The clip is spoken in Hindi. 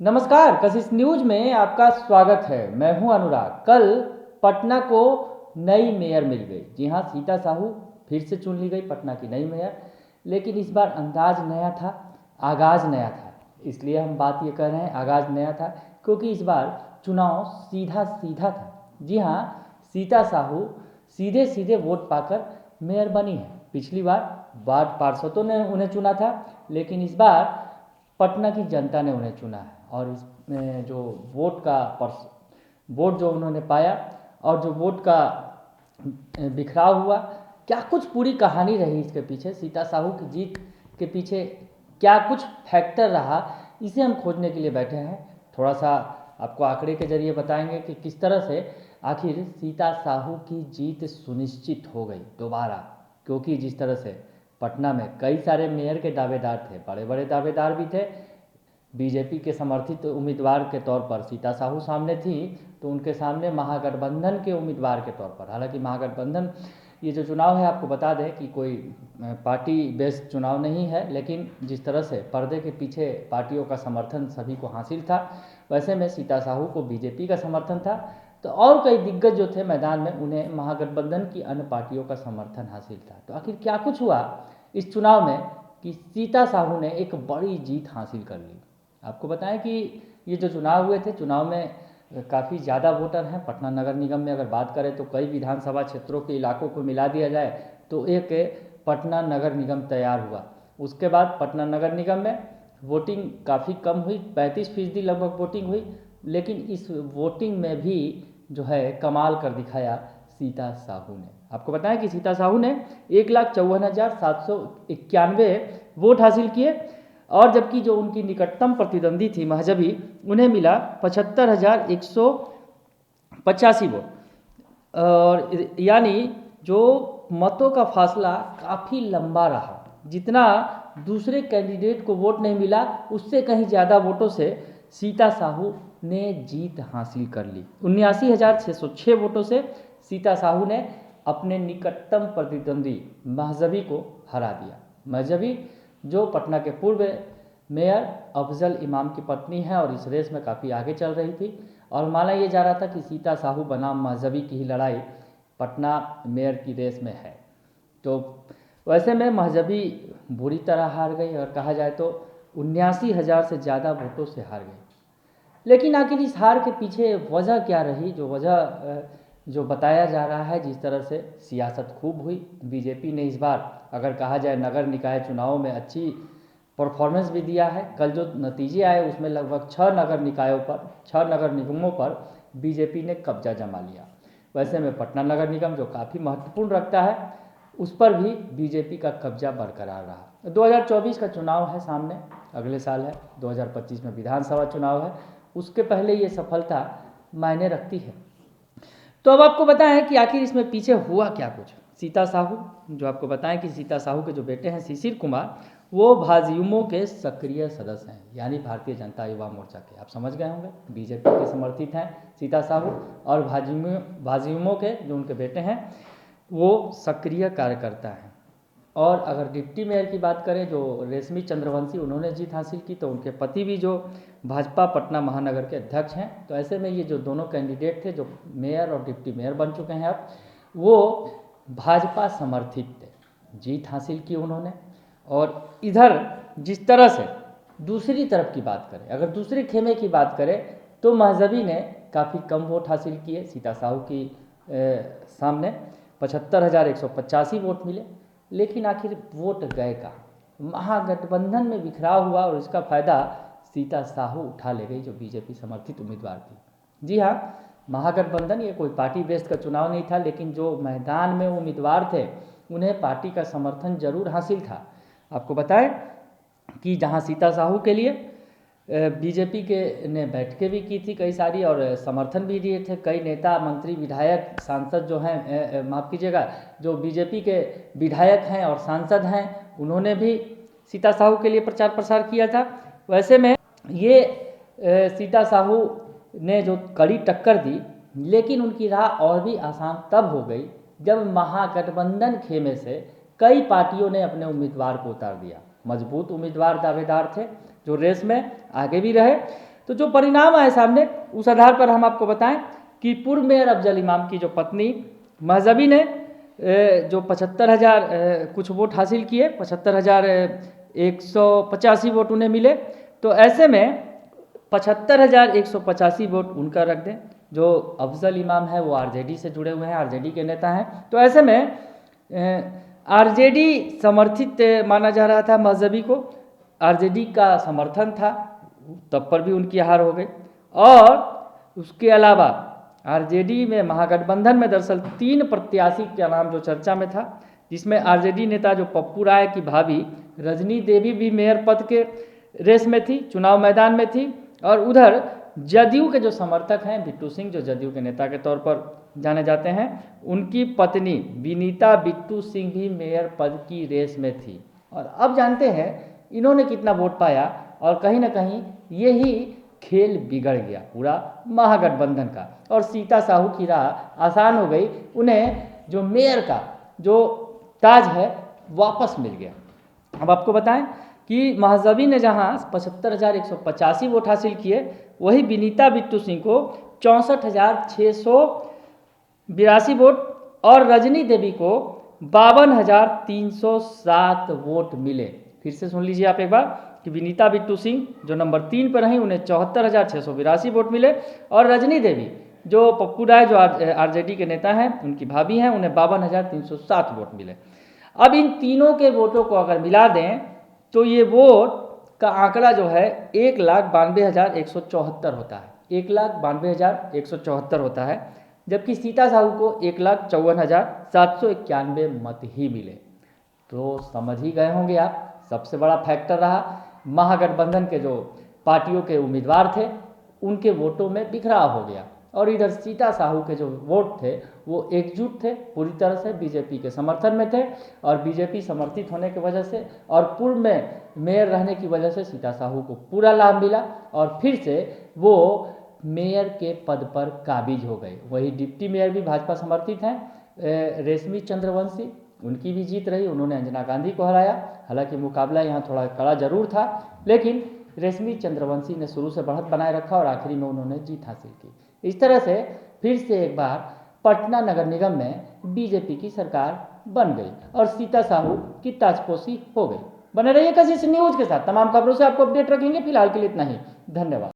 नमस्कार, कशिश न्यूज में आपका स्वागत है। मैं हूं अनुराग। कल पटना को नई मेयर मिल गई। जी हां, सीता साहू फिर से चुन ली गई पटना की नई मेयर। लेकिन इस बार अंदाज नया था, आगाज नया था। इसलिए हम बात ये कर रहे हैं, आगाज नया था क्योंकि इस बार चुनाव सीधा सीधा था। जी हां, सीता साहू सीधे सीधे वोट पाकर मेयर बनी है। पिछली बार वार्ड पार्षदों ने उन्हें चुना था, लेकिन इस बार पटना की जनता ने उन्हें चुना है। और इसमें जो वोट जो उन्होंने पाया और जो वोट का बिखराव हुआ, क्या कुछ पूरी कहानी रही इसके पीछे, सीता साहू की जीत के पीछे क्या कुछ फैक्टर रहा, इसे हम खोजने के लिए बैठे हैं। थोड़ा सा आपको आंकड़े के जरिए बताएंगे कि किस तरह से आखिर सीता साहू की जीत सुनिश्चित हो गई दोबारा। क्योंकि जिस तरह से पटना में कई सारे मेयर के दावेदार थे, बड़े बड़े दावेदार भी थे। बीजेपी के समर्थित उम्मीदवार के तौर पर सीता साहू सामने थी, तो उनके सामने महागठबंधन के उम्मीदवार के तौर पर, हालांकि महागठबंधन ये जो चुनाव है आपको बता दें कि कोई पार्टी बेस्ड चुनाव नहीं है, लेकिन जिस तरह से पर्दे के पीछे पार्टियों का समर्थन सभी को हासिल था, वैसे में सीता साहू को बीजेपी का समर्थन था। तो और कई दिग्गज जो थे मैदान में, उन्हें महागठबंधन की अन्य पार्टियों का समर्थन हासिल था। तो आखिर क्या कुछ हुआ इस चुनाव में कि सीता साहू ने एक बड़ी जीत हासिल कर ली। आपको बताएं कि ये जो चुनाव हुए थे, चुनाव में काफ़ी ज़्यादा वोटर हैं। पटना नगर निगम में अगर बात करें तो कई विधानसभा क्षेत्रों के इलाकों को मिला दिया जाए तो एक पटना नगर निगम तैयार हुआ। उसके बाद पटना नगर निगम में वोटिंग काफ़ी कम हुई, 35% लगभग वोटिंग हुई। लेकिन इस वोटिंग में भी जो है कमाल कर दिखाया सीता साहू ने। आपको बताएं कि सीता साहू ने 1,54,791 वोट हासिल किए, और जबकि जो उनकी निकटतम प्रतिद्वंदी थी महजबी, उन्हें मिला 75,185 वोट। और यानी जो मतों का फासला काफ़ी लंबा रहा। जितना दूसरे कैंडिडेट को वोट नहीं मिला, उससे कहीं ज़्यादा वोटों से सीता साहू ने जीत हासिल कर ली। 79,606 वोटों से सीता साहू ने अपने निकटतम प्रतिद्वंदी महजबी को हरा दिया। महजबी जो पटना के पूर्व मेयर अफजल इमाम की पत्नी है और इस रेस में काफ़ी आगे चल रही थी, और माना यह जा रहा था कि सीता साहू बनाम महजबी की ही लड़ाई पटना मेयर की रेस में है। तो वैसे में महजबी बुरी तरह हार गई, और कहा जाए तो 79,000 से ज़्यादा वोटों से हार गई। लेकिन आखिर इस हार के पीछे वजह क्या रही, जो वजह जो बताया जा रहा है, जिस तरह से सियासत खूब हुई। बीजेपी ने इस बार अगर कहा जाए नगर निकाय चुनाव में अच्छी परफॉर्मेंस भी दिया है। कल जो नतीजे आए उसमें लगभग 6 नगर निकायों पर, 6 नगर निगमों पर बीजेपी ने कब्जा जमा लिया। वैसे में पटना नगर निगम जो काफ़ी महत्वपूर्ण रखता है, उस पर भी बीजेपी का कब्जा बरकरार रहा। 2024 का चुनाव है सामने, अगले साल है। 2025 में विधानसभा चुनाव है, उसके पहले ये सफलता मायने रखती है। तो अब आपको बताएं कि आखिर इसमें पीछे हुआ क्या कुछ। सीता साहू, जो आपको बताएं कि सीता साहू के जो बेटे हैं शिशिर कुमार, वो भाजयुमो के सक्रिय सदस्य हैं, यानी भारतीय जनता युवा मोर्चा के। आप समझ गए होंगे, बीजेपी के समर्थित हैं सीता साहू, और भाजयुमो के जो उनके बेटे हैं वो सक्रिय कार्यकर्ता हैं। और अगर डिप्टी मेयर की बात करें, जो रेशमी चंद्रवंशी, उन्होंने जीत हासिल की, तो उनके पति भी जो भाजपा पटना महानगर के अध्यक्ष हैं। तो ऐसे में ये जो दोनों कैंडिडेट थे, जो मेयर और डिप्टी मेयर बन चुके हैं अब, वो भाजपा समर्थित थे। जीत हासिल की उन्होंने। और इधर जिस तरह से दूसरी तरफ की बात करें, अगर दूसरे खेमे की बात करें, तो महजबी ने काफ़ी कम वोट हासिल किए सीता साहू की सामने। 75,185 वोट मिले। लेकिन आखिर वोट गए कहाँ? महागठबंधन में बिखराव हुआ, और इसका फायदा सीता साहू उठा ले गई, जो बीजेपी समर्थित उम्मीदवार थी। जी हाँ, महागठबंधन ये कोई पार्टी बेस्ड का चुनाव नहीं था, लेकिन जो मैदान में उम्मीदवार थे उन्हें पार्टी का समर्थन जरूर हासिल था। आपको बताएं कि जहां सीता साहू के लिए बीजेपी के ने बैठकें भी की थी कई सारी, और समर्थन भी दिए थे कई नेता, मंत्री, विधायक, सांसद जो हैं, माफ़ कीजिएगा, जो बीजेपी के विधायक हैं और सांसद हैं, उन्होंने भी सीता साहू के लिए प्रचार प्रसार किया था। वैसे में ये सीता साहू ने जो कड़ी टक्कर दी, लेकिन उनकी राह और भी आसान तब हो गई जब महागठबंधन खेमे से कई पार्टियों ने अपने उम्मीदवार को उतार दिया। मजबूत उम्मीदवार दावेदार थे जो रेस में आगे भी रहे। तो जो परिणाम आए सामने, उस आधार पर हम आपको बताएं कि पूर्व मेयर अफजल इमाम की जो पत्नी महजबी ने जो 75,000 कुछ वोट हासिल किए, 75,185 वोट उन्हें मिले। तो ऐसे में 75,185 वोट उनका रख दें। जो अफजल इमाम है वो आरजेडी से जुड़े हुए हैं, आरजेडी के नेता हैं। तो ऐसे में आरजेडी समर्थित माना जा रहा था महजबी को, आरजेडी का समर्थन था, तब पर भी उनकी हार हो गई। और उसके अलावा आरजेडी में महागठबंधन में दरअसल 3 प्रत्याशी का नाम जो चर्चा में था, जिसमें आरजेडी नेता जो पप्पू राय की भाभी रजनी देवी भी मेयर पद के रेस में थी, चुनाव मैदान में थी। और उधर जदयू के जो समर्थक हैं, बिट्टू सिंह जो जदयू के नेता के तौर पर जाने जाते हैं, उनकी पत्नी विनीता बिट्टू सिंह भी मेयर पद की रेस में थी। और अब जानते हैं इन्होंने कितना वोट पाया, और कहीं ना कहीं यही खेल बिगड़ गया पूरा महागठबंधन का, और सीता साहू की राह आसान हो गई। उन्हें जो मेयर का जो ताज है वापस मिल गया। अब आपको बताएं कि महजबी ने जहां 75,185 वोट हासिल किए, वही विनीता बिट्टू सिंह को 64,682 वोट और रजनी देवी को 52,307 वोट मिले। फिर से सुन लीजिए आप एक बार कि विनीता बिट्टू सिंह जो नंबर 3 पर रहीं, उन्हें 74,682 वोट मिले, और रजनी देवी जो पप्पू राय जो आरजेडी के नेता हैं, उनकी भाभी हैं, उन्हें 52,307 वोट मिले। अब इन तीनों के वोटों को अगर मिला दें तो ये वोट का आंकड़ा जो है 1,92,174 होता है, 1,92,174 होता है, जबकि सीता साहू को 1,54,791 मत ही मिले। तो समझ ही गए होंगे आप, सबसे बड़ा फैक्टर रहा महागठबंधन के जो पार्टियों के उम्मीदवार थे उनके वोटों में बिखराव हो गया, और इधर सीता साहू के जो वोट थे वो एकजुट थे, पूरी तरह से बीजेपी के समर्थन में थे, और बीजेपी समर्थित होने की वजह से और पूर्व में मेयर रहने की वजह से सीता साहू को पूरा लाभ मिला, और फिर से वो मेयर के पद पर काबिज हो गए। वही डिप्टी मेयर भी भाजपा समर्थित हैं, रेशमी चंद्रवंशी, उनकी भी जीत रही, उन्होंने अंजना गांधी को हराया। हालांकि मुकाबला यहाँ थोड़ा कड़ा जरूर था, लेकिन रेशमी चंद्रवंशी ने शुरू से बढ़त बनाए रखा और आखिरी में उन्होंने जीत हासिल की। इस तरह से फिर से एक बार पटना नगर निगम में बीजेपी की सरकार बन गई और सीता साहू की ताजपोशी हो गई। बने रहिए कशिश न्यूज के साथ, तमाम खबरों से आपको अपडेट रखेंगे। फिलहाल के लिए इतना ही, धन्यवाद।